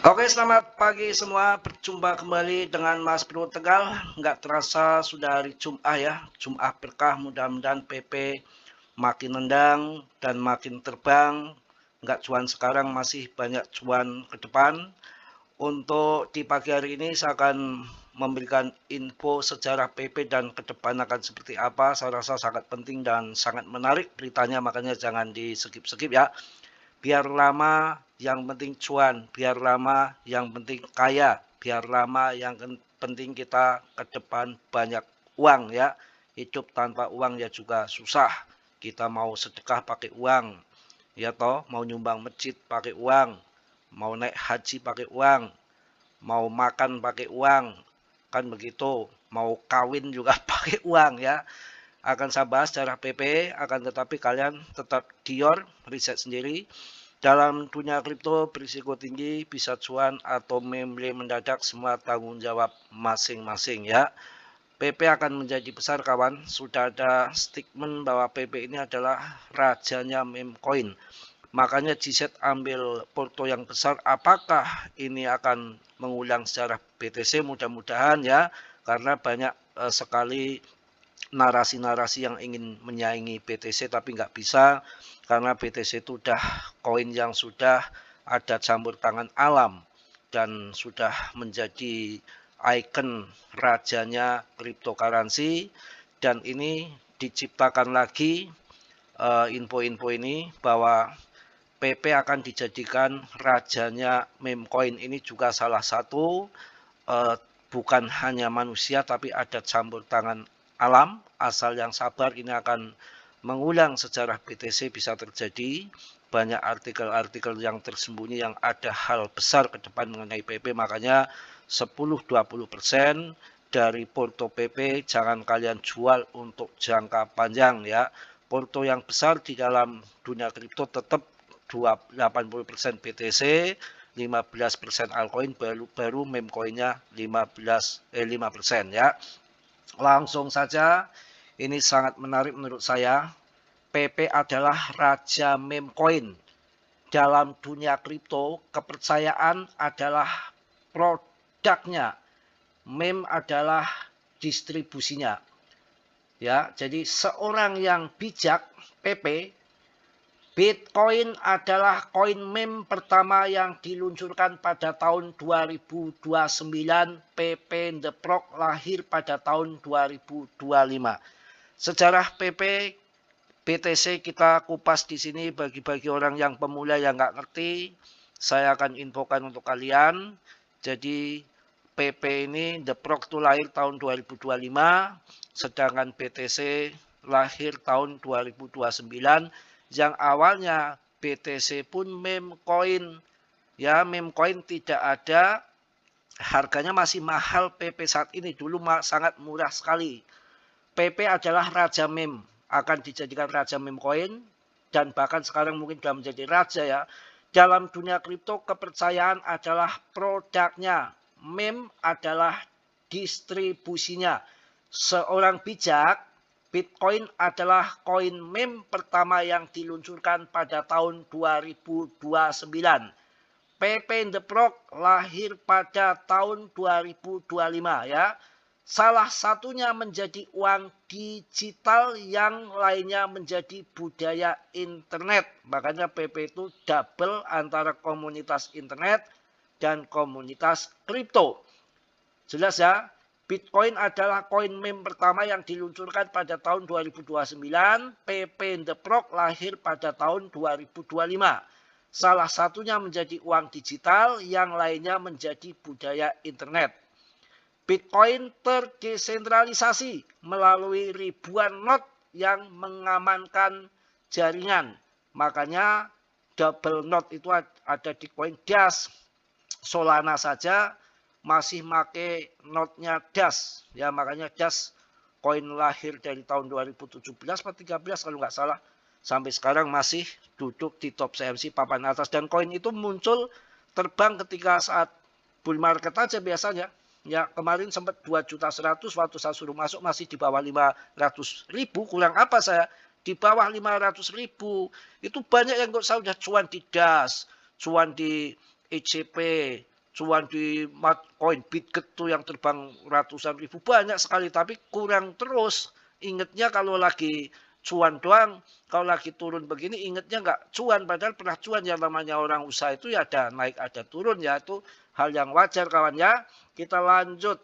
Oke, selamat pagi semua. Berjumpa kembali dengan Mas Bro Tegal. Nggak terasa sudah hari Jumat ya. Jumat berkah, mudah-mudahan PP makin nendang dan makin terbang. Nggak cuan sekarang, masih banyak cuan ke depan. Untuk di pagi hari ini saya akan memberikan info sejarah PP dan ke depan akan seperti apa. Saya rasa sangat penting dan sangat menarik beritanya, makanya jangan di-skip-skip ya. Biar lama yang penting cuan, biar lama yang penting kaya, biar lama yang penting kita ke depan banyak uang ya. Hidup tanpa uang ya juga susah. Kita mau sedekah pakai uang, ya toh, mau nyumbang masjid pakai uang, mau naik haji pakai uang, mau makan pakai uang, kan begitu. Mau kawin juga pakai uang ya. Akan saya bahas secara PP, akan tetapi kalian tetap dior, riset sendiri. Dalam dunia kripto berisiko tinggi, bisa cuan atau memble mendadak, semua tanggung jawab masing-masing ya. PP akan menjadi besar kawan. Sudah ada statement bahwa PP ini adalah rajanya meme coin. Makanya GZ ambil porto yang besar. Apakah ini akan mengulang sejarah BTC? Mudah-mudahan ya, karena banyak sekali narasi-narasi yang ingin menyaingi BTC tapi nggak bisa, karena BTC itu udah koin yang sudah ada campur tangan alam dan sudah menjadi ikon rajanya cryptocurrency. Dan ini diciptakan lagi info-info ini bahwa PP akan dijadikan rajanya meme coin. Ini juga salah satu bukan hanya manusia tapi ada campur tangan alam. Asal yang sabar, ini akan mengulang sejarah BTC, bisa terjadi. Banyak artikel-artikel yang tersembunyi yang ada hal besar ke depan mengenai PP, makanya 10-20% dari porto PP jangan kalian jual untuk jangka panjang ya. Porto yang besar di dalam dunia kripto tetap 80% BTC, 15% altcoin, baru meme coinnya 5% ya. Langsung saja, ini sangat menarik menurut saya. PP adalah raja meme coin. Dalam dunia kripto, kepercayaan adalah produknya, meme adalah distribusinya. Ya, jadi seorang yang bijak, PP, Bitcoin adalah koin meme pertama yang diluncurkan pada tahun 2029. PP The Prok lahir pada tahun 2025. Sejarah PP BTC kita kupas di sini bagi orang yang pemula yang nggak ngerti. Saya akan infokan untuk kalian. Jadi PP ini The Prok itu lahir tahun 2025, sedangkan BTC lahir tahun 2029. Yang awalnya BTC pun meme coin. Ya, meme coin tidak ada, harganya masih mahal PP saat ini. Dulu sangat murah sekali. PP adalah raja meme, akan dijadikan raja meme coin, dan bahkan sekarang mungkin sudah menjadi raja ya. Dalam dunia kripto, kepercayaan adalah produknya, meme adalah distribusinya. Seorang bijak, Bitcoin adalah koin meme pertama yang diluncurkan pada tahun 2029. PP The Prok lahir pada tahun 2025 ya. Salah satunya menjadi uang digital, yang lainnya menjadi budaya internet. Makanya PP itu double antara komunitas internet dan komunitas kripto. Jelas ya? Bitcoin adalah koin meme pertama yang diluncurkan pada tahun 2029. PP The Prok lahir pada tahun 2025. Salah satunya menjadi uang digital, yang lainnya menjadi budaya internet. Bitcoin terdesentralisasi melalui ribuan node yang mengamankan jaringan. Makanya double node itu ada di koin Dash. Solana saja masih make node-nya Dash. Ya, makanya Dash koin lahir dari tahun 2017 atau 2013 kalau nggak salah. Sampai sekarang masih duduk di top CMC papan atas. Dan koin itu muncul terbang ketika saat bull market aja biasanya. Ya, kemarin sempat 2.100.000, waktu saya suruh masuk masih di bawah 500.000. Kurang apa saya? Di bawah 500.000. Itu banyak yang saya udah cuan di Dash, cuan di ECP, cuan di koin Bitget tuh yang terbang ratusan ribu banyak sekali, tapi kurang terus. Ingatnya kalau lagi cuan doang, kalau lagi turun begini ingatnya nggak cuan, padahal pernah cuan. Yang namanya orang usaha itu ya ada naik ada turun, ya itu hal yang wajar kawan ya. Kita lanjut.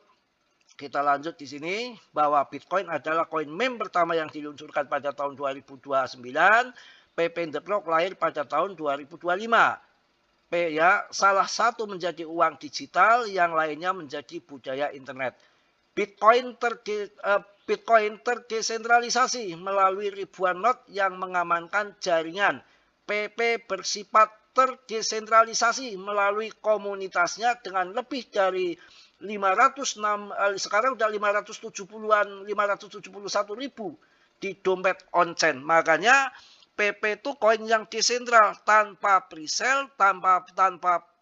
Kita lanjut di sini bahwa Bitcoin adalah koin meme pertama yang diluncurkan pada tahun 2029. PP The Block lahir pada tahun 2025. Ya, salah satu menjadi uang digital, yang lainnya menjadi budaya internet. Bitcoin terdesentralisasi melalui ribuan not yang mengamankan jaringan. PP bersifat terdesentralisasi melalui komunitasnya dengan lebih dari 506 sekarang udah 570-an 571 ribu di dompet on-chain. Makanya PP itu koin yang desentral, tanpa presale, tanpa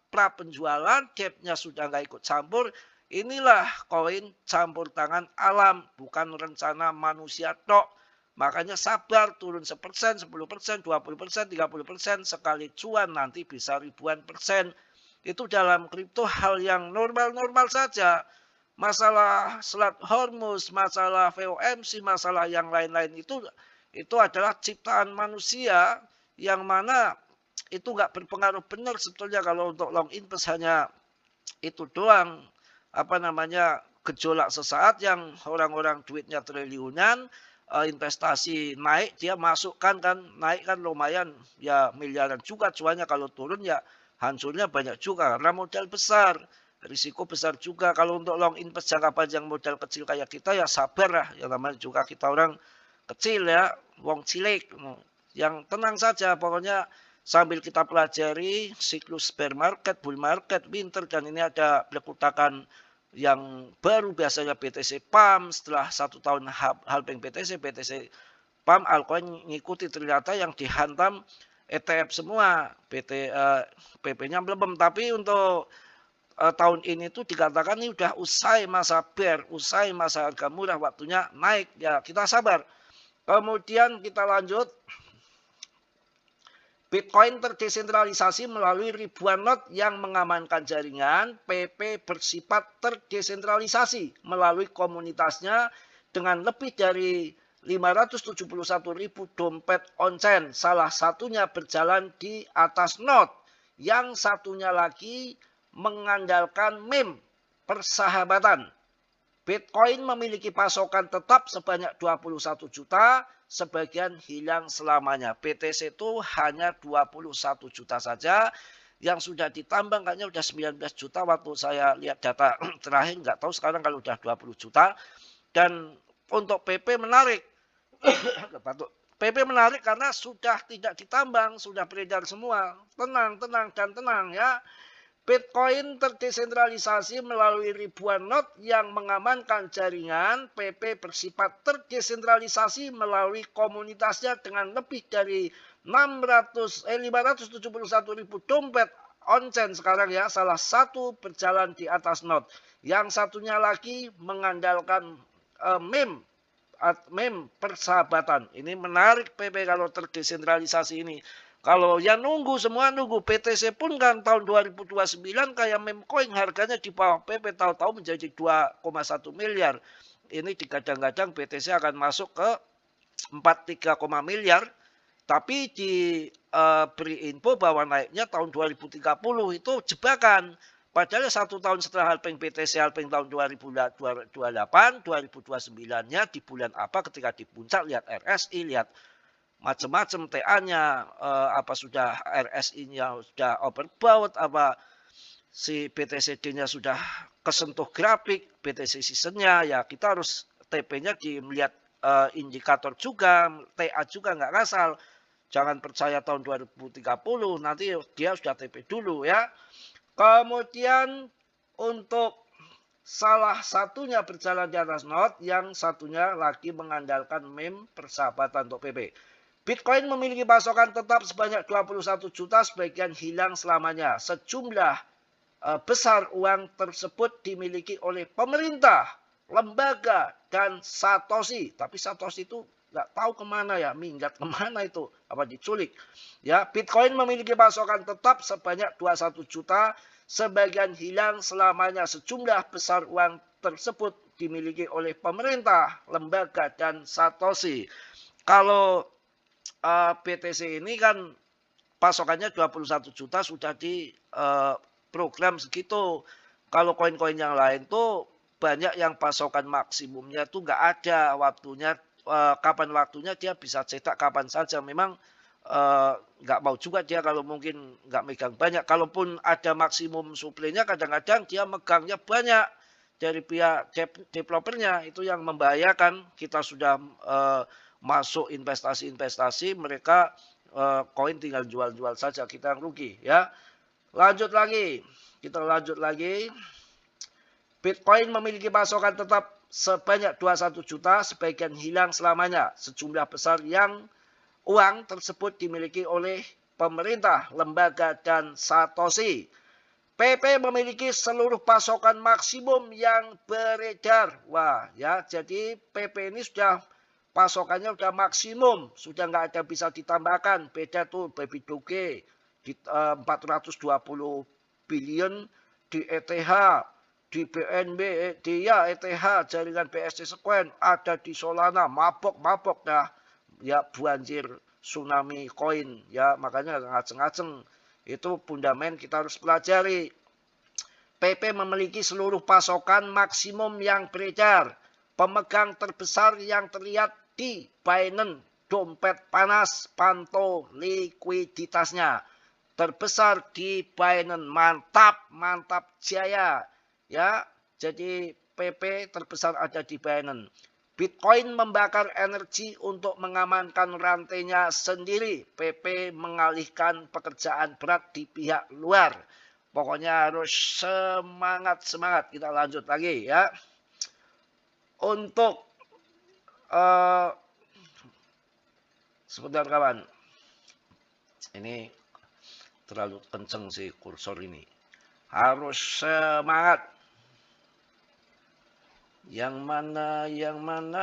pra penjualan, depnya sudah nggak ikut campur. Inilah koin campur tangan alam, bukan rencana manusia tok. Makanya sabar, turun 1%, 10%, 20%, 30%, sekali cuan nanti bisa ribuan persen. Itu dalam kripto hal yang normal-normal saja. Masalah Selat Hormuz, masalah VOMC, masalah yang lain-lain itu adalah ciptaan manusia, yang mana itu nggak berpengaruh benar sebetulnya. Kalau untuk long invest hanya itu doang, gejolak sesaat yang orang-orang duitnya triliunan, investasi naik, dia masukkan kan, naik kan lumayan, ya miliaran juga cuannya. Kalau turun ya hancurnya banyak juga karena modal besar, risiko besar juga. Kalau untuk long invest jangka panjang modal kecil kayak kita ya sabar lah, yang namanya juga kita orang kecil ya, wong cilik, yang tenang saja pokoknya, sambil kita pelajari siklus bear market, bull market, winter, dan ini ada pelekutakan yang baru biasanya BTC Pump. Setelah 1 tahun halving BTC Pump, altcoin ngikuti, ternyata yang dihantam ETF semua, PP-nya belum. Tapi untuk tahun ini tuh dikatakan ini udah usai masa bear, usai masa harga murah, waktunya naik. Ya kita sabar. Kemudian kita lanjut. Bitcoin terdesentralisasi melalui ribuan not yang mengamankan jaringan. PP bersifat terdesentralisasi melalui komunitasnya dengan lebih dari 571 ribu dompet on-chain. Salah satunya berjalan di atas node. Yang satunya lagi mengandalkan meme persahabatan. Bitcoin memiliki pasokan tetap sebanyak 21 juta, sebagian hilang selamanya. BTC itu hanya 21 juta saja. Yang sudah ditambang kayaknya udah 19 juta waktu saya lihat data terakhir. Nggak tahu sekarang kalau udah 20 juta. Dan untuk PP menarik. PP menarik karena sudah tidak ditambang, sudah beredar semua. Tenang dan tenang ya. Bitcoin terdesentralisasi melalui ribuan not yang mengamankan jaringan. PP bersifat terdesentralisasi melalui komunitasnya dengan lebih dari 571 ribu dompet on-chain sekarang ya. Salah satu berjalan di atas node. Yang satunya lagi mengandalkan meme persahabatan. Ini menarik PP kalau terdesentralisasi ini. Kalau yang nunggu, semua nunggu. BTC pun kan tahun 2029 kayak meme coin, harganya di bawah PP, tahu-tahu menjadi 2,1 miliar. Ini digadang-gadang BTC akan masuk ke 43, miliar. Tapi diberi info bahwa naiknya tahun 2030 itu jebakan. Padahal 1 tahun setelah halving BTC, halving tahun 2028, 2029-nya di bulan apa, ketika di puncak, lihat RSI, lihat macam-macam TA-nya, apa sudah RSI-nya sudah overbought, apa si BTCD-nya sudah kesentuh grafik, BTC season-nya, ya kita harus TP-nya melihat indikator juga, TA juga nggak ngasal. Jangan percaya tahun 2030, nanti dia sudah TP dulu ya. Kemudian untuk salah satunya berjalan di atas node, yang satunya lagi mengandalkan meme persahabatan untuk PP. Bitcoin memiliki pasokan tetap sebanyak 21 juta, sebagian hilang selamanya. Sejumlah besar uang tersebut dimiliki oleh pemerintah, lembaga, dan Satoshi. Tapi Satoshi itu nggak tahu kemana ya, minggat kemana itu, apa diculik. Ya, Bitcoin memiliki pasokan tetap sebanyak 21 juta, sebagian hilang selamanya. Sejumlah besar uang tersebut dimiliki oleh pemerintah, lembaga, dan Satoshi. Kalau BTC ini kan pasokannya 21 juta sudah di program segitu. Kalau koin-koin yang lain tuh banyak yang pasokan maksimumnya tuh nggak ada waktunya, kapan waktunya dia bisa cetak kapan saja. Memang nggak mau juga dia kalau mungkin nggak megang banyak. Kalaupun ada maksimum suplainya, kadang-kadang dia megangnya banyak dari pihak developernya. Itu yang membahayakan. Kita sudah masuk investasi-investasi, mereka koin tinggal jual-jual saja, kita yang rugi ya. Lanjut lagi, kita lanjut lagi. Bitcoin memiliki pasokan tetap sebanyak 21 juta, sebagian hilang selamanya. Sejumlah besar yang uang tersebut dimiliki oleh pemerintah, lembaga, dan Satoshi. PP memiliki seluruh pasokan maksimum yang beredar. Wah, ya, jadi PP ini sudah pasokannya sudah maksimum, sudah nggak ada bisa ditambahkan. Beda tuh Baby Doge di 420 billion di ETH, di BNB, di ya ETH, jaringan BSC Sequent, ada di Solana, mabok-mabok dah. Ya, banjir tsunami koin, ya, makanya ngaceng-ngaceng. Itu fundament kita harus pelajari. PP memiliki seluruh pasokan maksimum yang beredar. Pemegang terbesar yang terlihat di Binance, dompet panas, pantau likuiditasnya. Terbesar di Binance, mantap jaya. Ya, jadi PP terbesar ada di Binance. Bitcoin membakar energi untuk mengamankan rantainya sendiri. PP mengalihkan pekerjaan berat di pihak luar. Pokoknya harus semangat. Kita lanjut lagi ya. Untuk sebentar kawan. Ini terlalu kenceng sih kursor ini. Harus semangat. Yang mana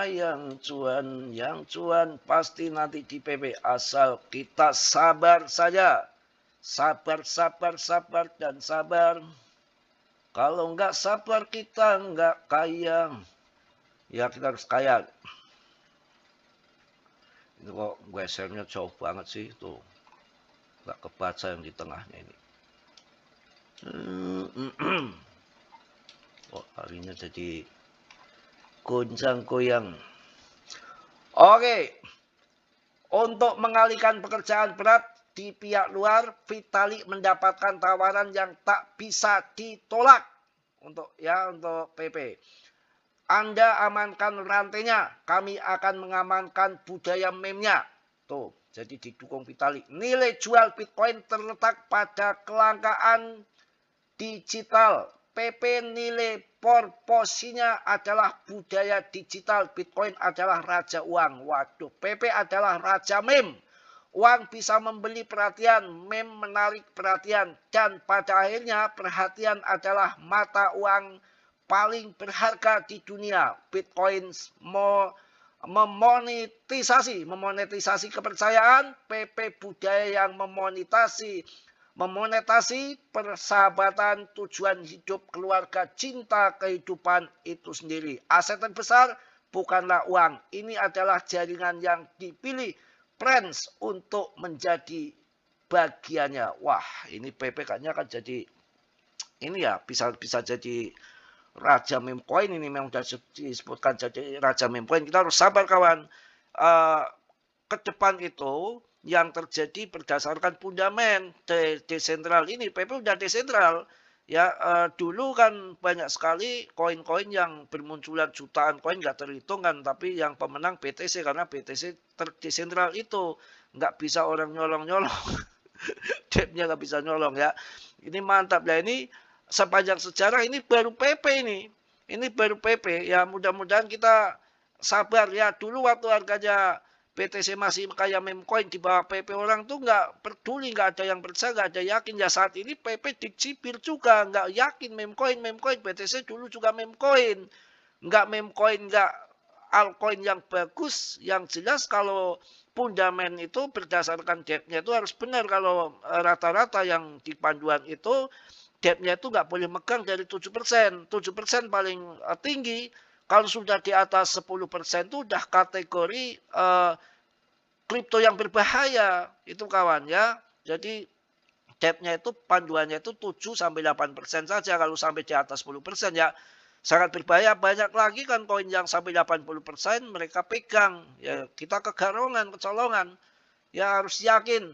yang cuan pasti nanti di PP, asal kita sabar saja. Sabar dan sabar. Kalau nggak sabar kita nggak kaya. Ya, kita harus kaya. Ini kok gesernya jauh banget sih tuh. Nggak kebaca yang di tengahnya ini. Oh, harinya jadi goncang-goyang. Oke. Untuk mengalihkan pekerjaan berat di pihak luar, Vitalik mendapatkan tawaran yang tak bisa ditolak untuk PP. Anda amankan rantainya, kami akan mengamankan budaya meme-nya. Tuh, jadi didukung Vitalik. Nilai jual Bitcoin terletak pada kelangkaan digital. PP nilai proporsinya adalah budaya digital. Bitcoin adalah raja uang. Waduh, PP adalah raja meme. Uang bisa membeli perhatian, meme menarik perhatian. Dan pada akhirnya perhatian adalah mata uang paling berharga di dunia. Bitcoin memonetisasi kepercayaan, PP budaya yang memonetasi persahabatan, tujuan hidup, keluarga, cinta, kehidupan itu sendiri. Aset terbesar bukanlah uang. Ini adalah jaringan yang dipilih Friends untuk menjadi bagiannya. Wah, ini PP kayaknya akan jadi ini ya, bisa jadi raja meme coin. Ini memang sudah disebutkan jadi raja meme coin. Kita harus sabar kawan. Ke depan itu yang terjadi berdasarkan fundament desentral ini. PP udah desentral. Ya, dulu kan banyak sekali koin-koin yang bermunculan jutaan koin nggak terhitung kan, tapi yang pemenang BTC karena BTC terdesentral itu nggak bisa orang nyolong-nyolong, depnya nggak bisa nyolong ya. Ini mantap ya, ini sepanjang sejarah ini baru PP ini baru PP ya. Mudah-mudahan kita sabar ya. Dulu waktu harganya BTC masih kayak meme coin di bawah PP, orang tuh nggak peduli, nggak ada yang percaya, nggak ada yakin. Ya saat ini PP dicibir juga, nggak yakin meme coin BTC dulu juga meme coin, nggak altcoin yang bagus, yang jelas kalau fundament itu berdasarkan depth-nya itu harus benar. Kalau rata-rata yang di panduan itu depth-nya itu nggak boleh megang dari 7%. 7% paling tinggi. Kalau sudah di atas 10% itu udah kategori kripto yang berbahaya itu kawan ya. Jadi depth-nya itu panduannya itu 7-8% saja. Kalau sampai di atas 10% ya sangat berbahaya. Banyak lagi kan koin yang sampai 80% mereka pegang. Ya kita kegarongan, kecolongan. Ya harus yakin.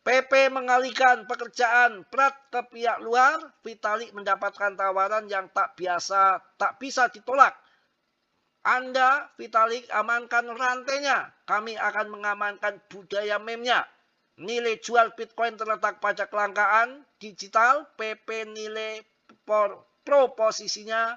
PP mengalihkan pekerjaan Prat ke pihak luar. Vitalik mendapatkan tawaran yang tak bisa ditolak. Anda, Vitalik, amankan rantainya. Kami akan mengamankan budaya meme-nya. Nilai jual Bitcoin terletak pada kelangkaan digital. PP nilai proposisinya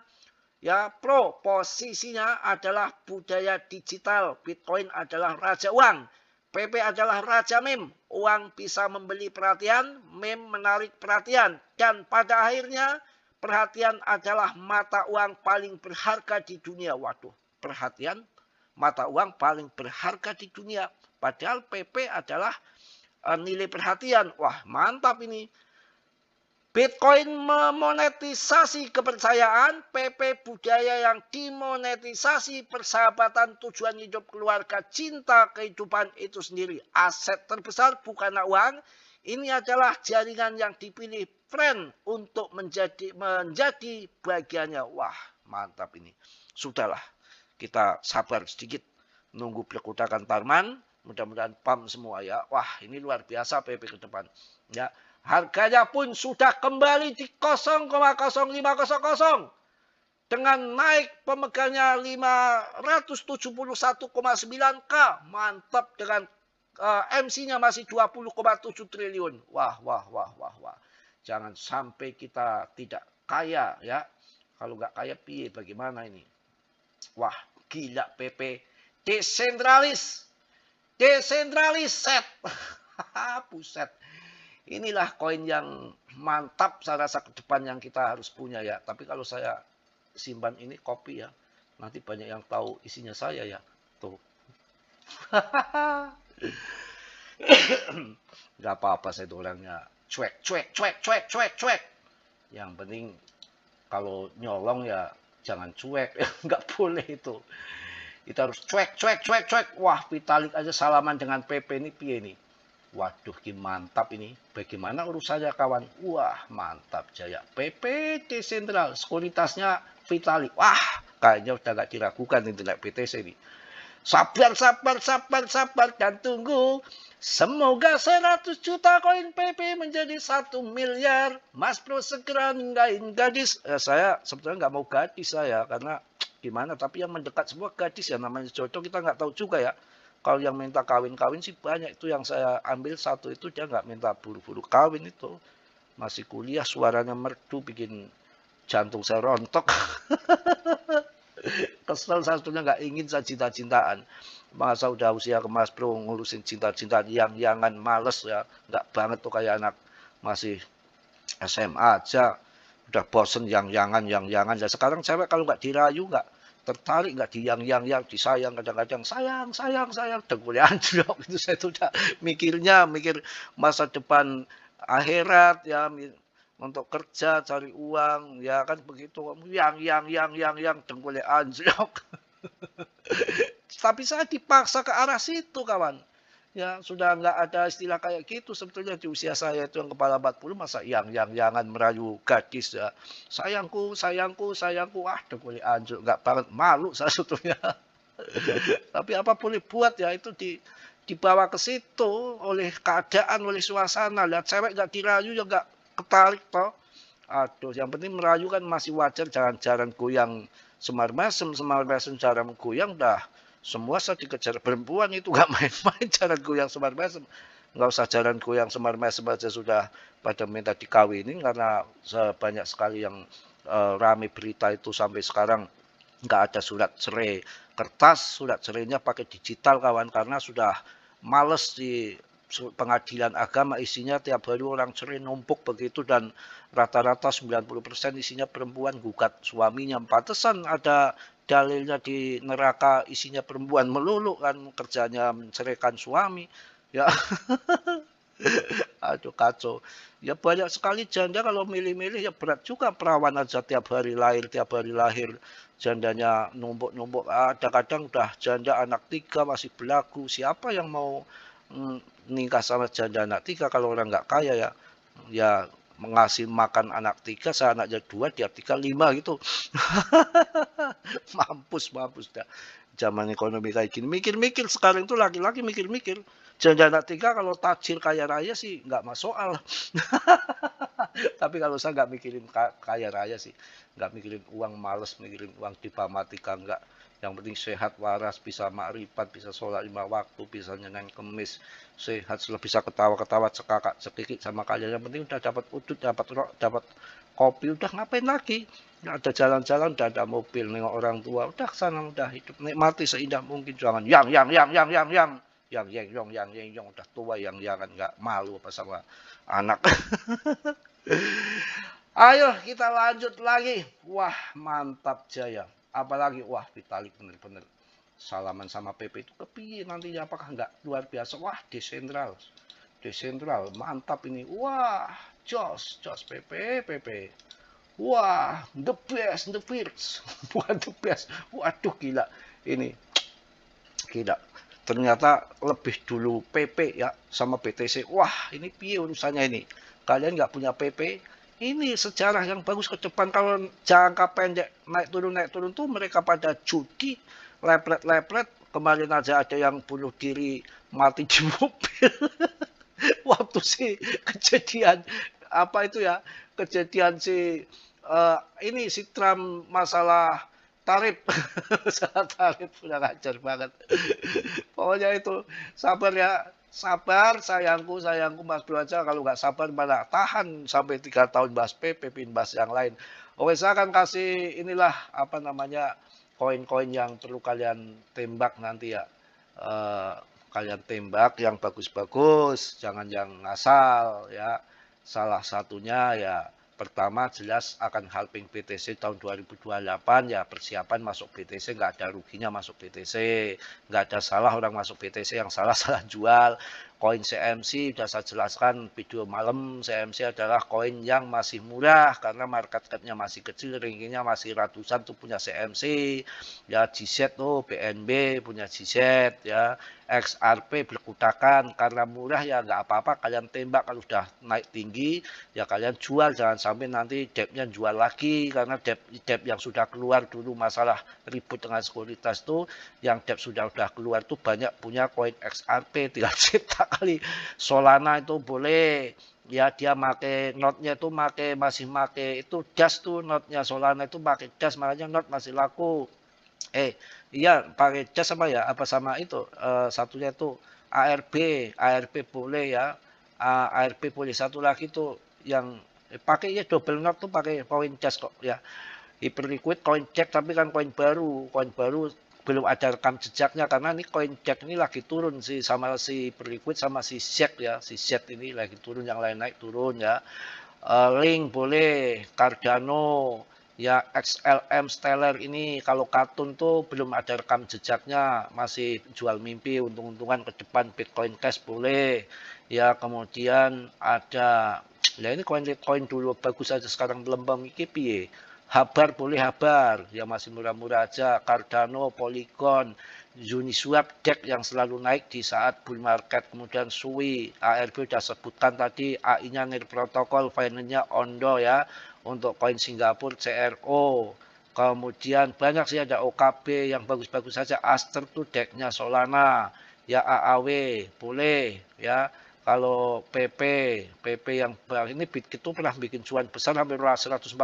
adalah budaya digital. Bitcoin adalah raja uang. PP adalah raja meme. Uang bisa membeli perhatian, meme menarik perhatian. Dan pada akhirnya perhatian adalah mata uang paling berharga di dunia. Waduh, perhatian mata uang paling berharga di dunia. Padahal PP adalah nilai perhatian. Wah, mantap ini. Bitcoin memonetisasi kepercayaan, PP budaya yang dimonetisasi, persahabatan, tujuan hidup keluarga, cinta kehidupan itu sendiri. Aset terbesar bukanlah uang, ini adalah jaringan yang dipilih friend untuk menjadi bagiannya. Wah, mantap ini. Sudahlah, kita sabar sedikit, nunggu Perkutakan Tarman. Mudah-mudahan pam semua ya. Wah, ini luar biasa PP ke depan. Ya, harganya pun sudah kembali di 0,0500 dengan naik pemegangnya 571,9K. Mantap dengan MC-nya masih 20,7 triliun. Wah. Jangan sampai kita tidak kaya ya. Kalau nggak kaya piye bagaimana ini? Wah, gila PP. Desentraliset. Buset. Inilah koin yang mantap saya rasa ke depan yang kita harus punya ya. Tapi kalau saya simpan ini kopi ya. Nanti banyak yang tahu isinya saya ya. Tuh. Gak apa-apa saya itu orangnya cuek. Yang penting kalau nyolong ya jangan cuek. Nggak boleh itu. Kita harus cuek. Wah, Vitalik aja salaman dengan PP ini piye nih. Waduh, mantap ini. Bagaimana urusannya kawan? Wah, mantap jaya. PP desentral, sekuritasnya Vitalik. Wah, kayaknya udah gak diragukan ini BTC ini. Sabar dan tunggu. Semoga 100 juta koin PP menjadi 1 miliar. Mas Bro segera ninggain gadis. Saya sebetulnya nggak mau gadis saya karena gimana, tapi yang mendekat semua gadis ya, namanya jodoh kita nggak tahu juga ya. Kalau yang minta kawin sih banyak, itu yang saya ambil satu itu dia nggak minta buru-buru kawin, itu masih kuliah suaranya merdu bikin jantung saya rontok. Kesel saya sebetulnya nggak ingin saya cinta-cintaan, masa udah usia ke Mas Bro ngurusin cinta-cintaan yang males ya, nggak banget tuh kayak anak masih SMA aja. Udah bosen yang-yangan. Ya sekarang cewek kalau nggak dirayu nggak tertarik, nggak yang disayang, kadang-kadang sayang dengkulnya anjlok. Itu saya tuh udah mikir masa depan akhirat ya, untuk kerja cari uang ya kan begitu, yang dengkulnya anjlok. Tapi saya dipaksa ke arah situ kawan. Ya sudah nggak ada istilah kayak gitu sebetulnya di usia saya itu yang kepala 40, masa jangan merayu gadis ya. Sayangku, dengkulnya anjur, nggak banget, malu saya sebetulnya. Tapi apa boleh buat ya, itu dibawa ke situ oleh keadaan, oleh suasana. Lihat cewek nggak dirayu ya nggak ketarik toh. Aduh, yang penting merayu kan masih wajar, jangan goyang semar mesem cara menggoyang dah. Semua saya dikejar perempuan itu gak main-main jalan goyang semar mesem. Nggak usah jalan goyang semar mesem aja sudah pada minta dikawinin, karena banyak sekali yang rame berita itu sampai sekarang nggak ada surat cerai kertas, surat cerainya pakai digital kawan, karena sudah males di pengadilan agama isinya tiap hari orang cerai numpuk begitu, dan rata-rata 90% isinya perempuan gugat suaminya. Pantesan ada dalilnya di neraka isinya perempuan melulu kan, kerjanya menceraikan suami, ya. Aduh kacau. Ya banyak sekali janda kalau milih-milih ya berat juga perawan aja tiap hari lahir. Jandanya numpuk-numpuk. Ada kadang udah janda anak 3 masih berlaku. Siapa yang mau nikah sama janda anak 3 kalau orang nggak kaya ya? Ya mengasih makan anak 3, saya anaknya 2, dia 3, 5 gitu. Mampus dah. Zaman ekonomi kayak gini. Mikir-mikir sekarang tuh laki-laki mikir-mikir. Janda anak 3 kalau tajir kaya raya sih nggak masuk soal. Tapi kalau saya nggak mikirin kaya raya sih. Nggak mikirin uang, males mikirin uang dipamatika nggak. Yang penting sehat waras, bisa makrifat, bisa sholat 5 waktu, bisa nyenang kemis, sehat, bisa ketawa-ketawa, cekakak, cekikik sama kalian. Yang penting udah dapat udut, dapat rok, dapat kopi, udah ngapain lagi? Nggak ada jalan-jalan, udah ada mobil, nengok orang tua, udah sana, udah hidup, nikmati seindah mungkin, jangan yang udah tua, yang kan nggak malu apa sama anak. Ayo kita lanjut lagi. Wah mantap Jaya. Apalagi wah Vitalik bener-bener salaman sama PP itu kepiye nantinya, apakah nggak luar biasa? Wah desentral mantap ini. Wah jos PP. Wah the best, the first. Bukan the best. Waduh gila ini. Gila. Ternyata lebih dulu PP ya sama BTC. Wah ini piye urusannya ini. Kalian nggak punya PP, ini sejarah yang bagus ke depan. Kalau jangka pendek naik turun tuh mereka pada judi, leplet. Kemarin aja ada yang bunuh diri mati di mobil. Waktu sih kejadian apa itu ya, kejadian si ini si Trump masalah tarif. Masalah tarif udah ngajar banget. Pokoknya itu sabar ya. Sabar sayangku Mas Bro aja, kalau nggak sabar malah tahan sampai 3 tahun bahas PP, bahas yang lain. Oke, saya akan kasih inilah apa namanya koin-koin yang perlu kalian tembak nanti ya. Kalian tembak yang bagus-bagus, jangan yang ngasal ya. Salah satunya ya pertama jelas akan halving BTC tahun 2028 ya, persiapan masuk BTC, nggak ada ruginya masuk BTC, nggak ada salah orang masuk BTC, yang salah jual. Koin CMC sudah saya jelaskan video malam, CMC adalah koin yang masih murah karena market cap-nya masih kecil, rankingnya masih ratusan tuh punya CMC ya. GZ tuh BNB punya GZ ya. XRP berkutakan karena murah ya nggak apa-apa kalian tembak, kalau sudah naik tinggi ya kalian jual, jangan sampai nanti debtnya jual lagi, karena debt yang sudah keluar dulu masalah ribut dengan sekuritas tuh, yang debt sudah keluar tuh banyak punya koin XRP, tinggal cetak kali. Solana itu boleh ya, dia make notnya tuh masih make itu das tuh, notnya Solana itu pakai das, makanya not masih laku. Iya pakai cas sama ya, apa sama itu satunya itu ARP boleh ya, ARP boleh. Satu lagi tuh yang pakai ya double knot tuh pakai koin cas kok ya. Hyperliquid koin cek, tapi kan koin baru belum ada rekam jejaknya, karena ini koin cek ini lagi turun sih, sama si Hyperliquid sama si Z ya, si Z ini lagi turun, yang lain naik turun ya. Link boleh, Cardano ya, XLM Stellar ini kalau Katun tuh belum ada rekam jejaknya, masih jual mimpi, untung-untungan ke depan. Bitcoin Cash boleh ya. Kemudian ada ya ini koin dulu bagus aja, sekarang melembang iki piye. Habar boleh, Habar ya masih murah-murah aja. Cardano, Polygon, Uniswap, DEX yang selalu naik di saat bull market. Kemudian SUI, ARB udah sebutkan tadi, AI-nya Nir Protocol, finance-nya Ondo ya. Untuk koin Singapura CRO. Kemudian banyak sih, ada OKB yang bagus-bagus saja. Aster tuh decknya Solana. Ya AAW boleh ya. Kalau PP yang ini Bitget tuh pernah bikin cuan besar hampir 140.000,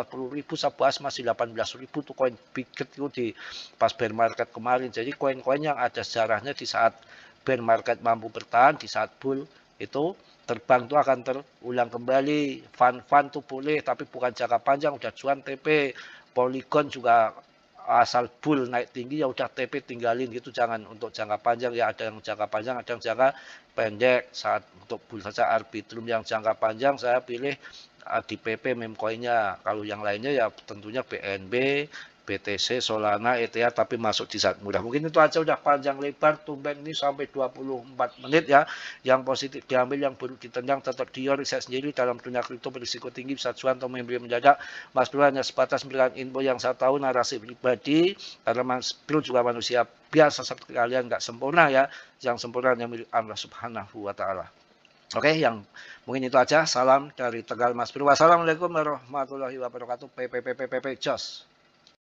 saya bahas masih 18.000 tuh koin Bitget itu di pas bear market kemarin. Jadi koin-koin yang ada sejarahnya di saat bear market mampu bertahan, di saat bull itu terbang tuh akan terulang kembali. Fun tuh boleh, tapi bukan jangka panjang, udah cuan TP. Polygon juga asal bull naik tinggi ya udah TP tinggalin gitu, jangan untuk jangka panjang ya. Ada yang jangka panjang, ada yang jangka pendek. Saat untuk bull saja Arbitrum yang jangka panjang saya pilih di PP meme coinnya. Kalau yang lainnya ya tentunya BNB, BTC, Solana, ETH tapi masuk di saat mudah. Mungkin itu aja, udah panjang lebar, tumben ini sampai 24 menit ya. Yang positif diambil, yang buruk ditendang, tetap dia riset sendiri. Dalam dunia kripto berisiko tinggi, bisa cuan atau membeli mendadak. Mas Bro hanya sebatas memberikan info yang saya tahu, narasi pribadi, karena Mas Bro juga manusia biasa seperti kalian, nggak sempurna ya. Yang sempurna yang milik Allah Subhanahu wa Ta'ala. Oke, yang mungkin itu aja. Salam dari Tegal Mas Bro. Wassalamualaikum warahmatullahi wabarakatuh. PPPPPP Jos.